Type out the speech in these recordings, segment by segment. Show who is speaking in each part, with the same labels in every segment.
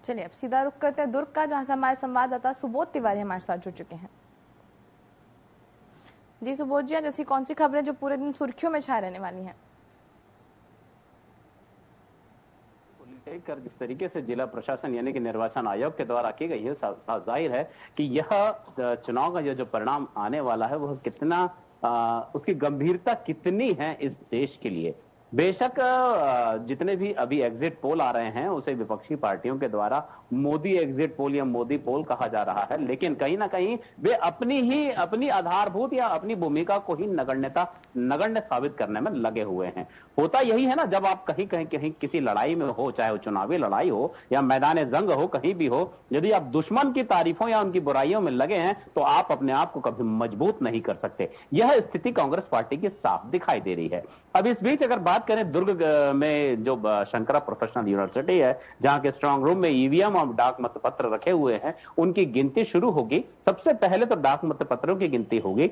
Speaker 1: चलिए अब सीधा रुख करते हैं दुर्ग का, जहां से हमारे संवाददाता सुबोध तिवारी हमारे साथ जुड़ चुके हैं। जी सुबोध जी, आज ऐसी कौन सी खबरें जो पूरे दिन सुर्खियों में छाए रहने वाली हैं?
Speaker 2: कर जिस तरीके से जिला प्रशासन यानी कि निर्वाचन आयोग के द्वारा की गई है, साफ जाहिर है कि यह चुनाव का जो परिणाम आने वाला है वह कितना उसकी गंभीरता कितनी है इस देश के लिए। बेशक जितने भी अभी एग्जिट पोल आ रहे हैं उसे विपक्षी पार्टियों के द्वारा मोदी एग्जिट पोल या मोदी पोल कहा जा रहा है, लेकिन कहीं ना कहीं वे अपनी आधारभूत या अपनी भूमिका को ही नगण्य साबित करने में लगे हुए हैं। होता यही है ना, जब आप कहीं किसी लड़ाई में हो, चाहे वो चुनावी लड़ाई हो या मैदान जंग हो, कहीं भी हो, यदि आप दुश्मन की तारीफों या उनकी बुराइयों में लगे हैं तो आप अपने आप को कभी मजबूत नहीं कर सकते। यह स्थिति कांग्रेस पार्टी की साफ दिखाई दे रही है। अब इस बीच अगर बात करें दुर्ग में जो शंकरा प्रोफेशनल यूनिवर्सिटी है, जहां के स्ट्रांग रूम में ईवीएम और डाक मतपत्र रखे हुए हैं, उनकी गिनती शुरू होगी। सबसे पहले तो डाक मतपत्रों की गिनती होगी,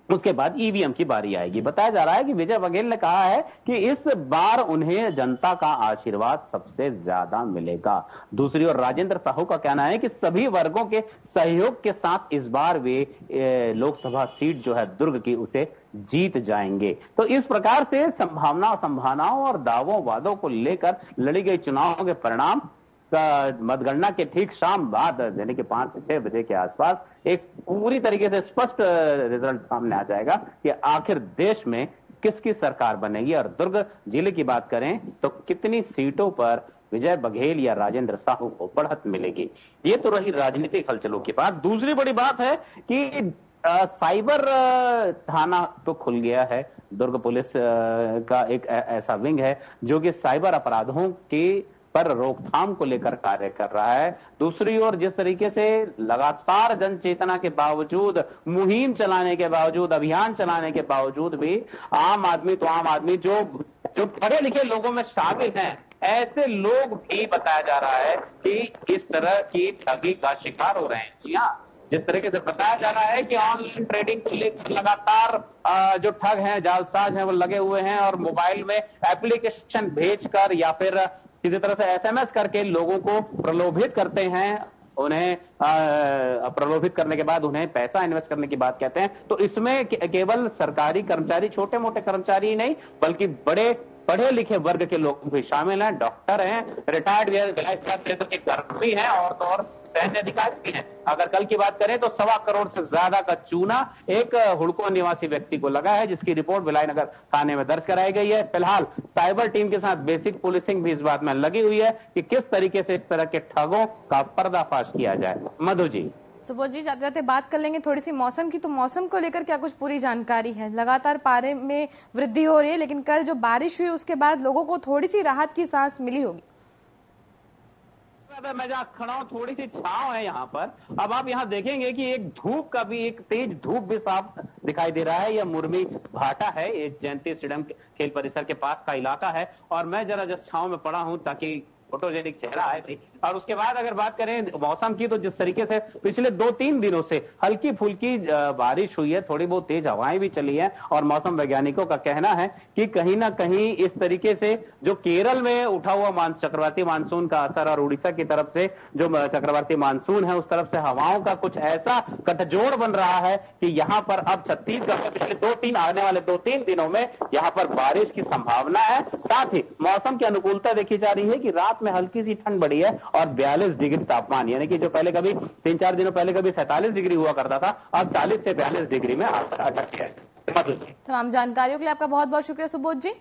Speaker 2: उसके बाद ईवीएम की बारी आएगी। बताया जा रहा है कि विजय बघेल ने कहा है कि इस बार उन्हें जनता का आशीर्वाद सबसे ज्यादा मिलेगा। दूसरी ओर राजेंद्र साहू का कहना है कि सभी वर्गों के सहयोग के साथ इस बार वे लोकसभा सीट जो है दुर्ग की उसे जीत जाएंगे। तो इस प्रकार से संभावनाओं और दावों वादों को लेकर लड़ी गई चुनाव के परिणाम मतगणना के ठीक शाम बाद यानी कि 5 से 6 बजे के आसपास एक पूरी तरीके से स्पष्ट रिजल्ट सामने आ जाएगा कि आखिर देश में किसकी सरकार बनेगी। और दुर्ग जिले की बात करें तो कितनी सीटों पर विजय बघेल या राजेंद्र साहू को बढ़त मिलेगी। ये तो रही राजनीतिक हलचलों की बात। दूसरी बड़ी बात है कि साइबर थाना तो खुल गया है। दुर्ग पुलिस का एक ऐसा विंग है जो कि साइबर अपराधों की पर रोकथाम को लेकर कार्य कर रहा है। दूसरी ओर जिस तरीके से लगातार जन चेतना के बावजूद, मुहिम चलाने के बावजूद, अभियान चलाने के बावजूद भी आम आदमी जो पढ़े लिखे लोगों में शामिल हैं, ऐसे लोग भी बताया जा रहा है कि इस तरह की ठगी का शिकार हो रहे हैं। जी हाँ, जिस तरीके से बताया जा रहा है कि ऑनलाइन ट्रेडिंग को लेकर लगातार जो ठग हैं, जालसाज हैं, वो लगे हुए हैं और मोबाइल में एप्लीकेशन भेजकर या फिर किसी तरह से एसएमएस करके लोगों को प्रलोभित करते हैं। उन्हें प्रलोभित करने के बाद उन्हें पैसा इन्वेस्ट करने की बात कहते हैं। तो इसमें केवल सरकारी कर्मचारी, छोटे मोटे कर्मचारी ही नहीं बल्कि बड़े पढ़े लिखे वर्ग के लोग भी शामिल हैं। डॉक्टर हैं, रिटायर्ड क्षेत्र के कर्मी हैं और सैन्य अधिकारी भी हैं। अगर कल की बात करें तो 1.25 करोड़ से ज्यादा का चूना एक हुड़को निवासी व्यक्ति को लगा है, जिसकी रिपोर्ट विलायनगर थाने में दर्ज कराई गई है। फिलहाल साइबर टीम के साथ बेसिक पुलिसिंग भी इस बात में लगी हुई है कि किस तरीके से इस तरह के ठगों का पर्दाफाश किया जाए। मधु जी,
Speaker 1: सुबोध जी, जाते जाते बात कर लेंगे थोड़ी सी मौसम की। तो मौसम को लेकर क्या कुछ पूरी जानकारी है? लगातार पारे में वृद्धि हो रही है, लेकिन कल जो बारिश हुई उसके बाद लोगों को थोड़ी सी राहत की सांस मिली होगी।
Speaker 2: मैं जहाँ खड़ा हूँ थोड़ी सी छांव है यहाँ पर। अब आप यहाँ देखेंगे कि एक धूप का भी, एक तेज धूप भी साफ दिखाई दे रहा है। यह मुरमी भाटा है, एक जयंती स्टेडियम खेल परिसर के पास का इलाका है और मैं जरा जस्ट छांव में पड़ा हूँ ताकि फोटोजेनिक चेहरा है। और उसके बाद अगर बात करें मौसम की तो जिस तरीके से पिछले 2-3 दिनों से हल्की फुल्की बारिश हुई है, थोड़ी बहुत तेज हवाएं भी चली हैं और मौसम वैज्ञानिकों का कहना है कि कहीं ना कहीं इस तरीके से जो केरल में उठा हुआ चक्रवाती मानसून का असर और उड़ीसा की तरफ से जो चक्रवाती मानसून है उस तरफ से हवाओं का कुछ ऐसा गठजोड़ बन रहा है कि यहाँ पर अब छत्तीसगढ़ में पिछले आने वाले 2-3 दिनों में यहाँ पर बारिश की संभावना है। साथ ही मौसम की अनुकूलता देखी जा रही है कि रात में हल्की सी ठंड बढ़ी है और 42 डिग्री तापमान, यानी कि जो पहले कभी 3-4 दिनों पहले कभी 47 डिग्री हुआ करता था, अब 40 से 42 डिग्री में आ गया है।
Speaker 1: तमाम जानकारियों के लिए आपका बहुत बहुत शुक्रिया सुबोध जी।